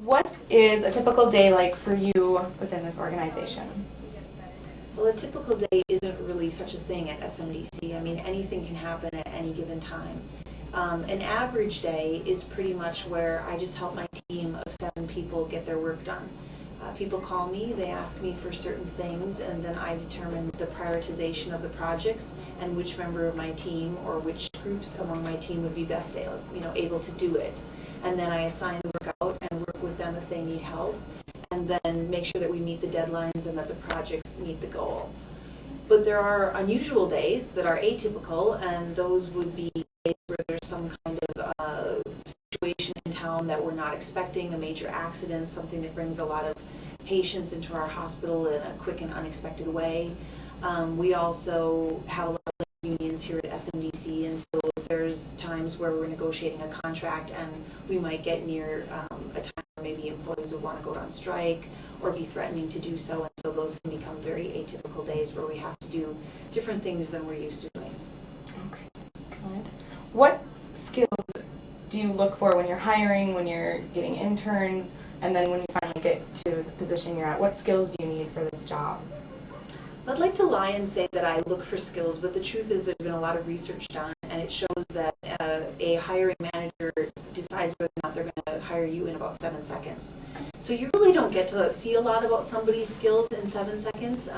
What is a typical day like for you within this organization? Well, a typical day isn't really such a thing at SMDC. I mean, anything can happen at any given time. An average day is pretty much where I just help my team of 7 people get their work done. People call me, they ask me for certain things, and then I determine the prioritization of the projects and which member of my team or which groups among my team would be best able to do it. And then I assign the work out and work with them if they need help, and then make sure that we meet the deadlines and that the projects meet the goal. But there are unusual days that are atypical, and those would be days where there's some kind of situation in town that we're not expecting, a major accident, something that brings a lot of patients into our hospital in a quick and unexpected way. We also have a lot of unions here at SMDC, and so there's times where we're negotiating a contract and we might get near a time where maybe employees would want to go on strike or be threatening to do so, and so those can become very atypical days where we have to do different things than we're used to doing. Okay, good. What skills do you look for when you're hiring, when you're getting interns, and then when you finally get to the position you're at? What skills do you need for this job? I'd like to lie and say that I look for skills, but the truth is there's been a lot of research done, and it shows that a hiring manager decides whether or not they're going to hire you in about 7 seconds. So you really don't get to see a lot about somebody's skills in 7 seconds.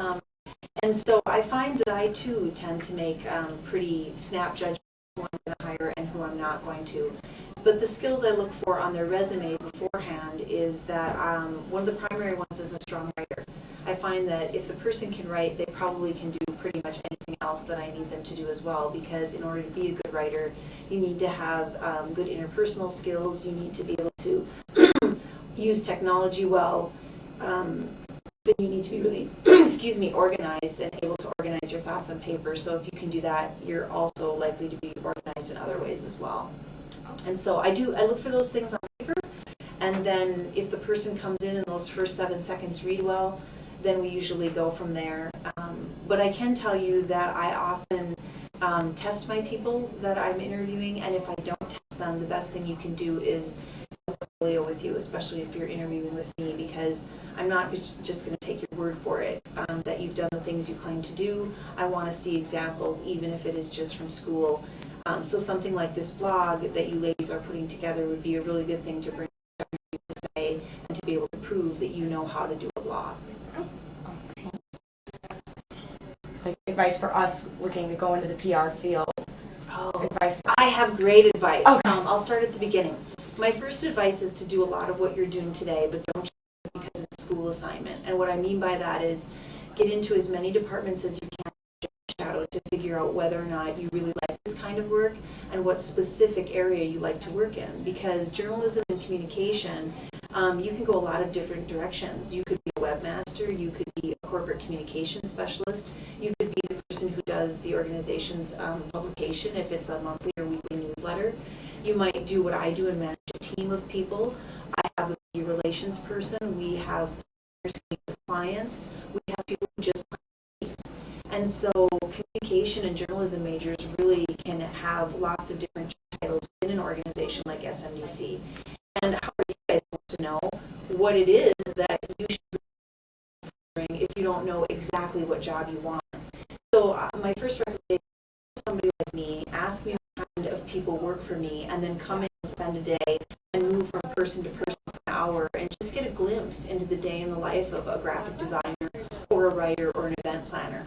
And so I find that I too tend to make pretty snap judgments who I'm going to hire and who I'm not going to. But the skills I look for on their resume beforehand is that one of the primary ones is a strong writer. I find that if the person can write, they probably can do pretty much anything else that I need them to do as well, because in order to be a good writer, you need to have good interpersonal skills, you need to be able to use technology well, but you need to be really, organized and able to organize your thoughts on paper. So if you can do that, you're also likely to be organized in other ways as well. And so I look for those things on paper, and then if the person comes in those first 7 seconds read well, then we usually go from there. But I can tell you that I often test my people that I'm interviewing, and if I don't test them, the best thing you can do is portfolio with you, especially if you're interviewing with me, because I'm not just going to take your word for it that you've done the things you claim to do. I want to see examples, even if it is just from school. So something like this blog that you ladies are putting together would be a really good thing to bring to say and to be able to prove that you know how to do a blog. Like advice for us looking to go into the PR field. Advice. I have great advice. Okay. I'll start at the beginning. My first advice is to do a lot of what you're doing today, but don't just because it's a school assignment. And what I mean by that is get into as many departments as you can shadow to figure out whether or not you really like this kind of work and what specific area you like to work in. Because journalism and communication, you can go a lot of different directions. You could be a webmaster, you could be a corporate communications specialist, you could be the person who does the organization's publication if it's a monthly or weekly newsletter. You might do what I do and manage a team of people. I have a media relations person. We have clients. We have people who just plan meetings. And so communication and journalism majors really can have lots of different titles within an organization like SMDC. And how are you guys supposed to know what it is that you should be doing if you don't know exactly what job you want? So my first recommendation is somebody like me, ask me what kind of people work for me, and then come in and spend a day and move from person to person for an hour and just get a glimpse into the day in the life of a graphic designer or a writer or an event planner.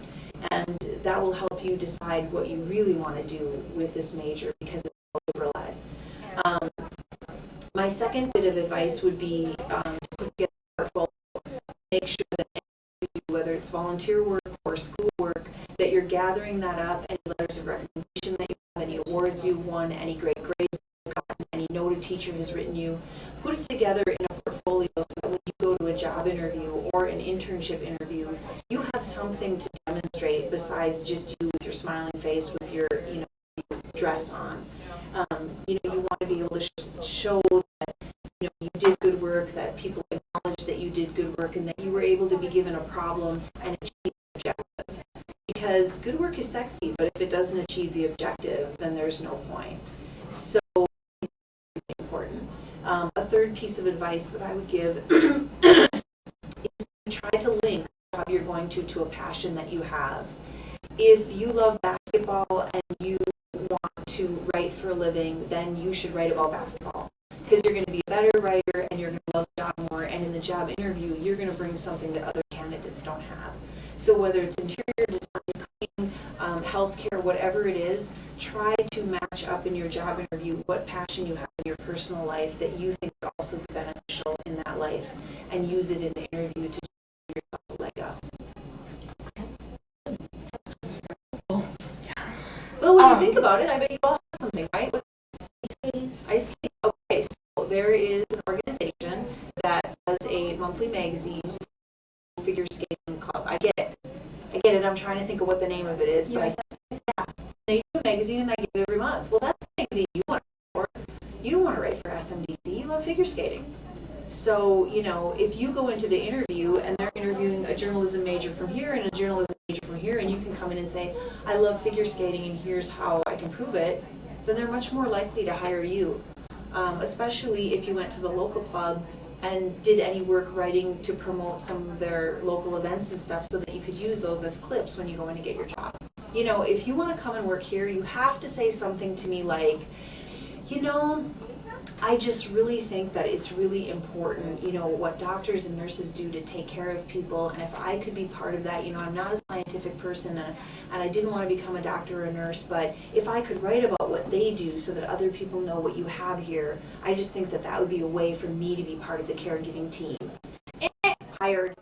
And that will help you decide what you really want to do with this major, because it's overlay. My second bit of advice would be to put together a portfolio. Make sure that whether it's volunteer work or school work, that you're gathering that up, any letters of recommendation that you have, any awards you've won, any great grades you've gotten, any note a teacher has written you. Put it together in a portfolio so that when you go to a job interview or an internship interview, you have something to demonstrate besides just you with your smiling face with your dress on. You want to be able to show that you did good work, that people acknowledge that you did good work, and that you were able to be given a problem and achieve the objective. Because good work is sexy, but if it doesn't achieve the objective, then there's no point. So important. A third piece of advice advice that I would give is to try to link the job you're going to a passion that you have. If you love basketball and you want to write for a living, then you should write about basketball, because you're going to be a better writer and you're going to love the job more, and in the job interview you're going to bring something that other candidates don't have. So whether it's interior design, cleaning, healthcare, whatever it is, try to match up in your job interview what passion you have in your personal life that you think would also be beneficial in that life, and use it in the interview to give yourself a leg up. Well, when you think about it, I bet you all have something, right? Ice skating. Okay, so there is an organization that does a monthly magazine, figure skating club. I get it. I'm trying to think of what the name of it is, but they do a magazine and I get it every month. Well, that's the magazine you want to write for. You don't want to write for SMDC. You want figure skating. So, if you go into the interview and they're interviewing a journalism major from here and a journalism major from here, and you can come in and say, I love figure skating and here's how I can prove it, then they're much more likely to hire you. Especially if you went to the local club and did any work writing to promote some of their local events and stuff, so that you could use those as clips when you go in to get your job. If you want to come and work here, you have to say something to me like, I just really think that it's really important, what doctors and nurses do to take care of people, and if I could be part of that, I'm not a scientific person, and I didn't want to become a doctor or a nurse, but if I could write about what they do so that other people know what you have here, I just think that that would be a way for me to be part of the caregiving team. Hired.